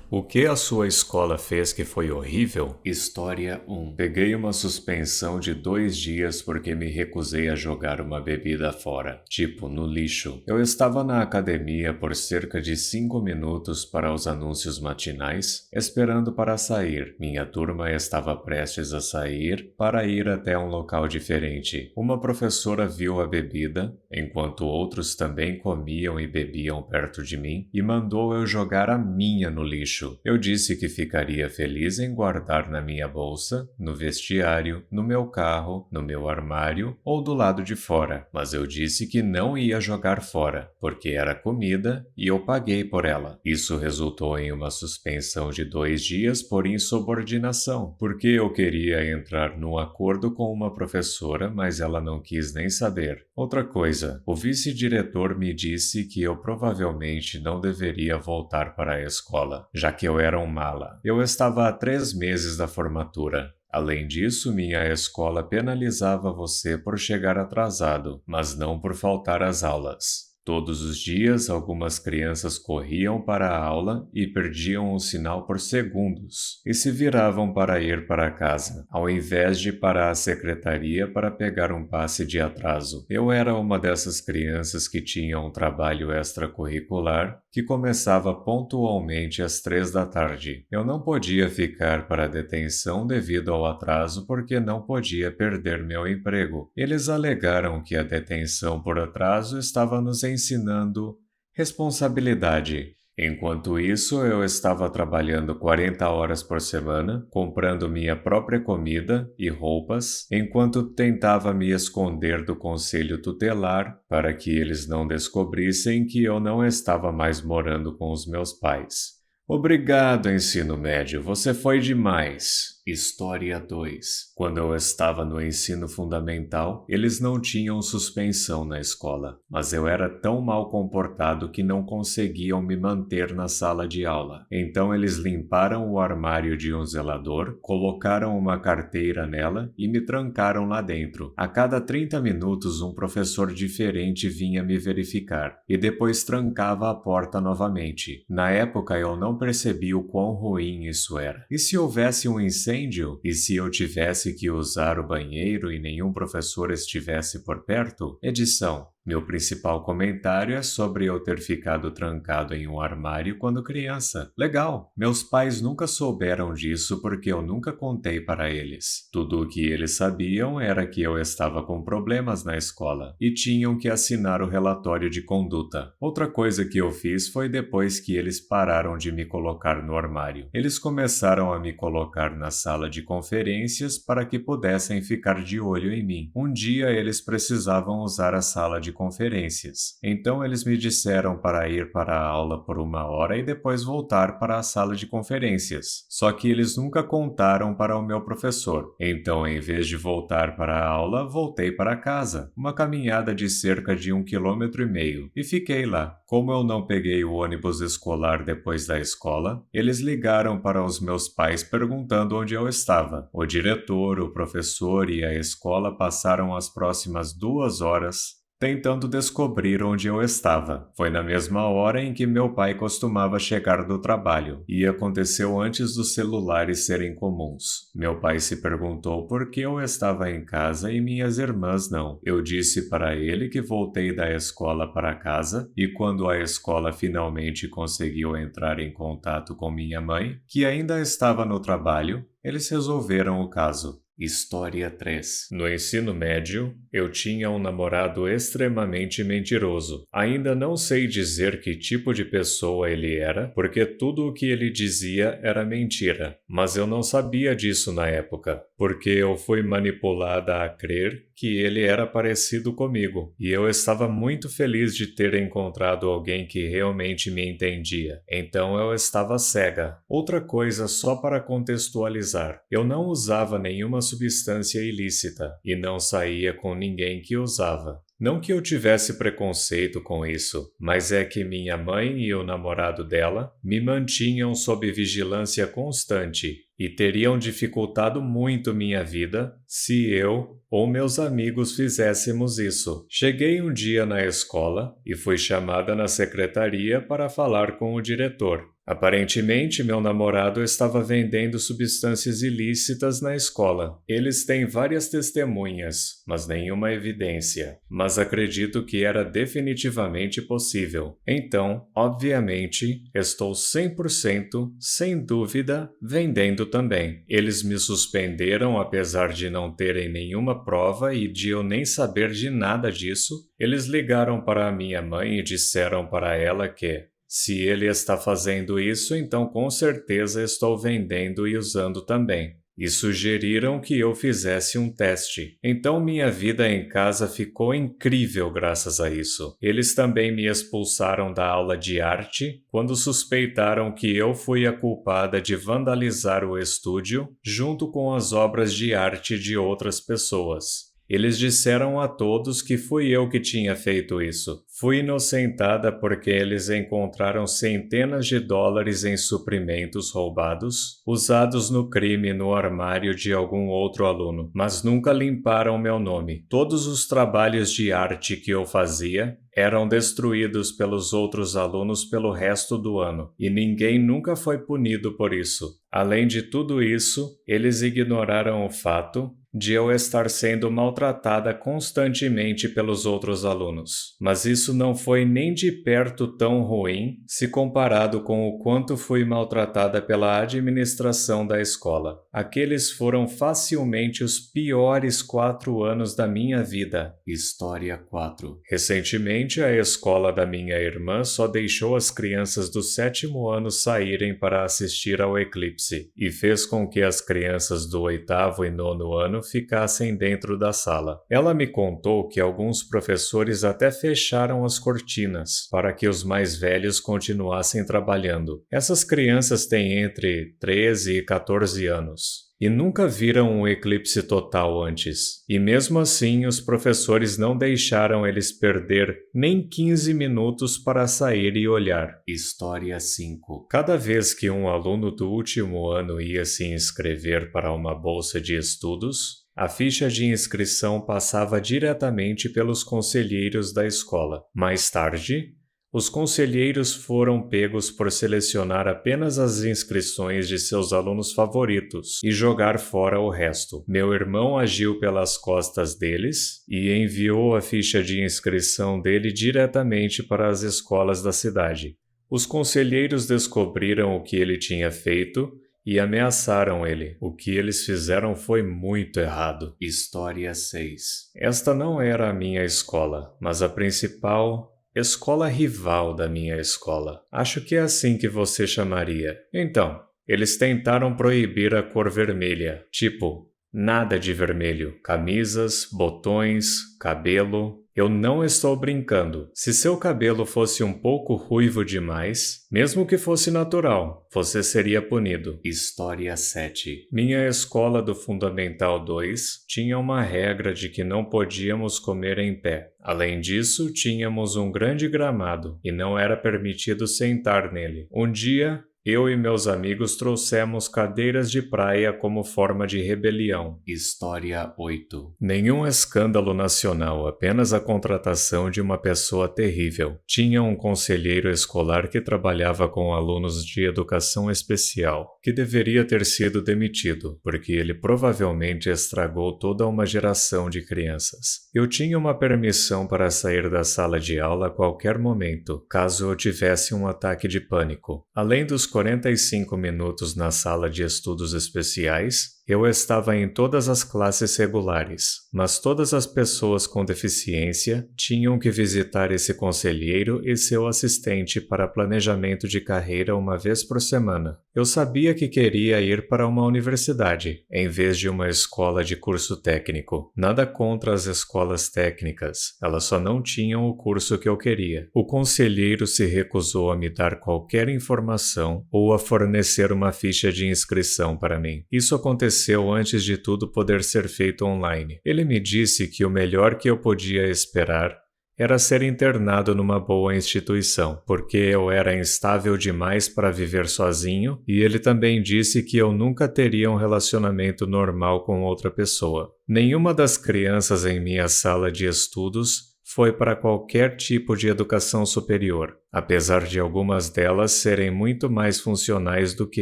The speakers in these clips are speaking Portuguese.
O que a sua escola fez que foi horrível? História 1. Peguei uma suspensão de 2 dias porque me recusei a jogar uma bebida fora, tipo no lixo. Eu estava na academia por cerca de 5 minutos para os anúncios matinais, esperando para sair. Minha turma estava prestes a sair para ir até um local diferente. Uma professora viu a bebida, enquanto outros também comiam e bebiam perto de mim, e mandou eu jogar a minha no lixo. Eu disse que ficaria feliz em guardar na minha bolsa, no vestiário, no meu carro, no meu armário ou do lado de fora, mas eu disse que não ia jogar fora, porque era comida e eu paguei por ela. Isso resultou em uma suspensão de 2 dias por insubordinação, porque eu queria entrar num acordo com uma professora, mas ela não quis nem saber. Outra coisa, o vice-diretor me disse que eu provavelmente não deveria voltar para a escola, já que eu era um mala. Eu estava há 3 meses da formatura. Além disso, minha escola penalizava você por chegar atrasado, mas não por faltar às aulas. Todos os dias, algumas crianças corriam para a aula e perdiam o sinal por segundos, e se viravam para ir para casa, ao invés de ir para a secretaria para pegar um passe de atraso. Eu era uma dessas crianças que tinha um trabalho extracurricular que começava pontualmente às 3 da tarde. Eu não podia ficar para a detenção devido ao atraso porque não podia perder meu emprego. Eles alegaram que a detenção por atraso estava nos ensinando responsabilidade. Enquanto isso, eu estava trabalhando 40 horas por semana, comprando minha própria comida e roupas, enquanto tentava me esconder do conselho tutelar para que eles não descobrissem que eu não estava mais morando com os meus pais. Obrigado, ensino médio, você foi demais. História 2. Quando eu estava no ensino fundamental, eles não tinham suspensão na escola, mas eu era tão mal comportado que não conseguiam me manter na sala de aula. Então eles limparam o armário de um zelador, colocaram uma carteira nela e me trancaram lá dentro. A cada 30 minutos um professor diferente vinha me verificar, e depois trancava a porta novamente. Na época eu não percebi o quão ruim isso era. E se houvesse um incêndio? E se eu tivesse que usar o banheiro e nenhum professor estivesse por perto? Edição. Meu principal comentário é sobre eu ter ficado trancado em um armário quando criança. Legal! Meus pais nunca souberam disso porque eu nunca contei para eles. Tudo o que eles sabiam era que eu estava com problemas na escola e tinham que assinar o relatório de conduta. Outra coisa que eu fiz foi depois que eles pararam de me colocar no armário. Eles começaram a me colocar na sala de conferências para que pudessem ficar de olho em mim. Um dia eles precisavam usar a sala de conferências. Então eles me disseram para ir para a aula por 1 hora e depois voltar para a sala de conferências. Só que eles nunca contaram para o meu professor. Então, em vez de voltar para a aula, voltei para casa, uma caminhada de cerca de 1,5 km, e fiquei lá. Como eu não peguei o ônibus escolar depois da escola, eles ligaram para os meus pais perguntando onde eu estava. O diretor, o professor e a escola passaram as próximas 2 horas tentando descobrir onde eu estava. Foi na mesma hora em que meu pai costumava chegar do trabalho, e aconteceu antes dos celulares serem comuns. Meu pai se perguntou por que eu estava em casa e minhas irmãs não. Eu disse para ele que voltei da escola para casa, e quando a escola finalmente conseguiu entrar em contato com minha mãe, que ainda estava no trabalho, eles resolveram o caso. História 3. No ensino médio, eu tinha um namorado extremamente mentiroso. Ainda não sei dizer que tipo de pessoa ele era, porque tudo o que ele dizia era mentira. Mas eu não sabia disso na época, porque eu fui manipulada a crer que ele era parecido comigo. E eu estava muito feliz de ter encontrado alguém que realmente me entendia. Então eu estava cega. Outra coisa só para contextualizar. Eu não usava nenhuma substância ilícita e não saía com ninguém que usava. Não que eu tivesse preconceito com isso, mas é que minha mãe e o namorado dela me mantinham sob vigilância constante e teriam dificultado muito minha vida se eu ou meus amigos fizéssemos isso. Cheguei um dia na escola e fui chamada na secretaria para falar com o diretor. Aparentemente, meu namorado estava vendendo substâncias ilícitas na escola. Eles têm várias testemunhas, mas nenhuma evidência. Mas acredito que era definitivamente possível. Então, obviamente, estou 100%, sem dúvida, vendendo também. Eles me suspenderam apesar de não terem nenhuma prova e de eu nem saber de nada disso. Eles ligaram para a minha mãe e disseram para ela que se ele está fazendo isso, então com certeza estou vendendo e usando também. E sugeriram que eu fizesse um teste. Então minha vida em casa ficou incrível graças a isso. Eles também me expulsaram da aula de arte quando suspeitaram que eu fui a culpada de vandalizar o estúdio junto com as obras de arte de outras pessoas. Eles disseram a todos que fui eu que tinha feito isso. Fui inocentada porque eles encontraram centenas de dólares em suprimentos roubados, usados no crime no armário de algum outro aluno, mas nunca limparam meu nome. Todos os trabalhos de arte que eu fazia eram destruídos pelos outros alunos pelo resto do ano, e ninguém nunca foi punido por isso. Além de tudo isso, eles ignoraram o fato de eu estar sendo maltratada constantemente pelos outros alunos. Mas isso não foi nem de perto tão ruim se comparado com o quanto fui maltratada pela administração da escola. Aqueles foram facilmente os piores 4 anos da minha vida. História 4. Recentemente, a escola da minha irmã só deixou as crianças do 7º ano saírem para assistir ao eclipse e fez com que as crianças do 8º e 9º ano ficassem dentro da sala. Ela me contou que alguns professores até fecharam as cortinas para que os mais velhos continuassem trabalhando. Essas crianças têm entre 13 e 14 anos. E nunca viram um eclipse total antes. E mesmo assim, os professores não deixaram eles perder nem 15 minutos para sair e olhar. História 5. Cada vez que um aluno do último ano ia se inscrever para uma bolsa de estudos, a ficha de inscrição passava diretamente pelos conselheiros da escola. Mais tarde, os conselheiros foram pegos por selecionar apenas as inscrições de seus alunos favoritos e jogar fora o resto. Meu irmão agiu pelas costas deles e enviou a ficha de inscrição dele diretamente para as escolas da cidade. Os conselheiros descobriram o que ele tinha feito e ameaçaram ele. O que eles fizeram foi muito errado. História 6. Esta não era a minha escola, mas a principal escola rival da minha escola. Acho que é assim que você chamaria. Então, eles tentaram proibir a cor vermelha. Tipo, nada de vermelho. Camisas, botões, cabelo. Eu não estou brincando. Se seu cabelo fosse um pouco ruivo demais, mesmo que fosse natural, você seria punido. História 7. Minha escola do Fundamental 2 tinha uma regra de que não podíamos comer em pé. Além disso, tínhamos um grande gramado e não era permitido sentar nele. Um dia, eu e meus amigos trouxemos cadeiras de praia como forma de rebelião. História 8. Nenhum escândalo nacional, apenas a contratação de uma pessoa terrível. Tinha um conselheiro escolar que trabalhava com alunos de educação especial, que deveria ter sido demitido, porque ele provavelmente estragou toda uma geração de crianças. Eu tinha uma permissão para sair da sala de aula a qualquer momento, caso eu tivesse um ataque de pânico. Além dos 45 minutos na sala de estudos especiais, eu estava em todas as classes regulares, mas todas as pessoas com deficiência tinham que visitar esse conselheiro e seu assistente para planejamento de carreira uma vez por semana. Eu sabia que queria ir para uma universidade, em vez de uma escola de curso técnico. Nada contra as escolas técnicas, elas só não tinham o curso que eu queria. O conselheiro se recusou a me dar qualquer informação ou a fornecer uma ficha de inscrição para mim. Isso aconteceu antes de tudo poder ser feito online. Ele me disse que o melhor que eu podia esperar era ser internado numa boa instituição, porque eu era instável demais para viver sozinho, e ele também disse que eu nunca teria um relacionamento normal com outra pessoa. Nenhuma das crianças em minha sala de estudos foi para qualquer tipo de educação superior, apesar de algumas delas serem muito mais funcionais do que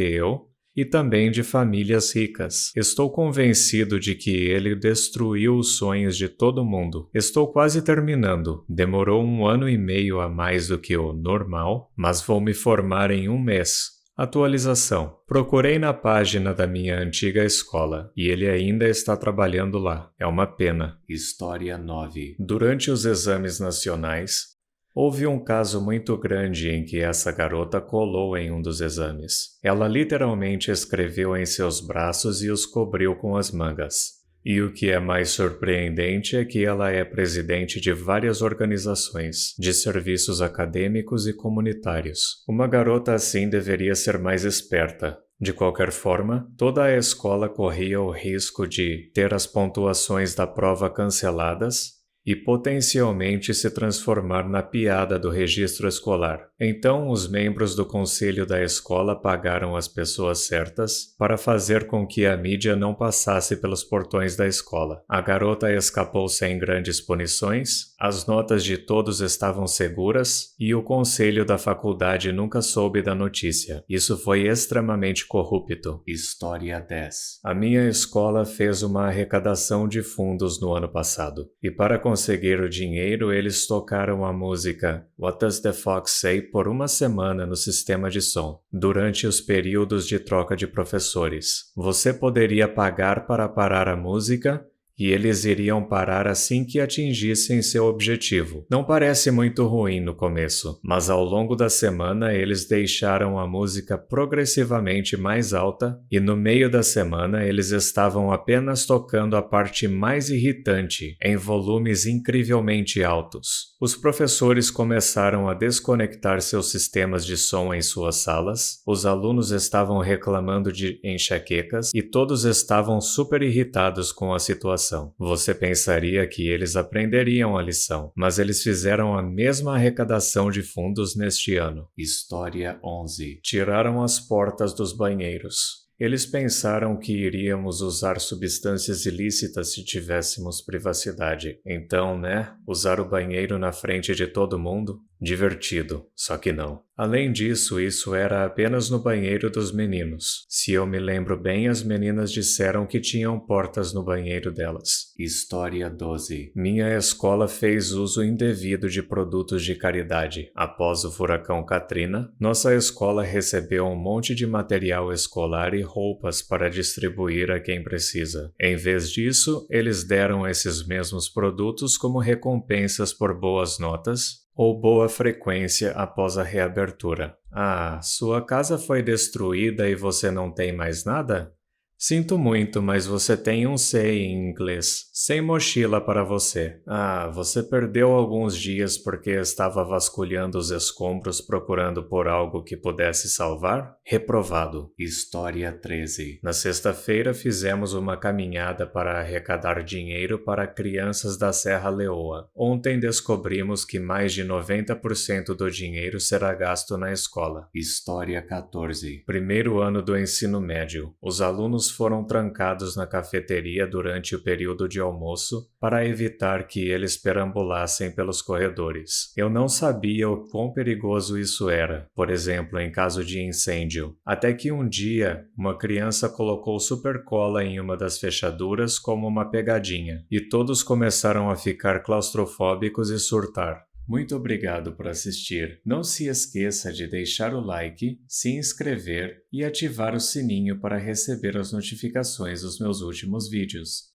eu, e também de famílias ricas. Estou convencido de que ele destruiu os sonhos de todo mundo. Estou quase terminando. Demorou 1 ano e meio a mais do que o normal, mas vou me formar em 1 mês. Atualização. Procurei na página da minha antiga escola e ele ainda está trabalhando lá. É uma pena. História 9. Durante os exames nacionais, houve um caso muito grande em que essa garota colou em um dos exames. Ela literalmente escreveu em seus braços e os cobriu com as mangas. E o que é mais surpreendente é que ela é presidente de várias organizações, de serviços acadêmicos e comunitários. Uma garota assim deveria ser mais esperta. De qualquer forma, toda a escola corria o risco de ter as pontuações da prova canceladas e potencialmente se transformar na piada do registro escolar. Então, os membros do conselho da escola pagaram as pessoas certas para fazer com que a mídia não passasse pelos portões da escola. A garota escapou sem grandes punições, as notas de todos estavam seguras e o conselho da faculdade nunca soube da notícia. Isso foi extremamente corrupto. História 10. A minha escola fez uma arrecadação de fundos no ano passado, e para conseguir o dinheiro, eles tocaram a música What Does the Fox Say por uma semana no sistema de som, durante os períodos de troca de professores. Você poderia pagar para parar a música e eles iriam parar assim que atingissem seu objetivo. Não parece muito ruim no começo, mas ao longo da semana eles deixaram a música progressivamente mais alta e no meio da semana eles estavam apenas tocando a parte mais irritante, em volumes incrivelmente altos. Os professores começaram a desconectar seus sistemas de som em suas salas, os alunos estavam reclamando de enxaquecas e todos estavam super irritados com a situação. Você pensaria que eles aprenderiam a lição, mas eles fizeram a mesma arrecadação de fundos neste ano. História 11. Tiraram as portas dos banheiros. Eles pensaram que iríamos usar substâncias ilícitas se tivéssemos privacidade. Então, usar o banheiro na frente de todo mundo? Divertido, só que não. Além disso, isso era apenas no banheiro dos meninos. Se eu me lembro bem, as meninas disseram que tinham portas no banheiro delas. História 12. Minha escola fez uso indevido de produtos de caridade. Após o furacão Katrina, nossa escola recebeu um monte de material escolar e roupas para distribuir a quem precisa. Em vez disso, eles deram esses mesmos produtos como recompensas por boas notas ou boa frequência após a reabertura. Ah, sua casa foi destruída e você não tem mais nada? Sinto muito, mas você tem um C em inglês, sem mochila para você. Ah, você perdeu alguns dias porque estava vasculhando os escombros procurando por algo que pudesse salvar? Reprovado. História 13. Na sexta-feira fizemos uma caminhada para arrecadar dinheiro para crianças da Serra Leoa. Ontem descobrimos que mais de 90% do dinheiro será gasto na escola. História 14. Primeiro ano do ensino médio. Os alunos foram trancados na cafeteria durante o período de almoço para evitar que eles perambulassem pelos corredores. Eu não sabia o quão perigoso isso era, por exemplo, em caso de incêndio, até que um dia uma criança colocou supercola em uma das fechaduras como uma pegadinha, e todos começaram a ficar claustrofóbicos e surtar. Muito obrigado por assistir. Não se esqueça de deixar o like, se inscrever e ativar o sininho para receber as notificações dos meus últimos vídeos.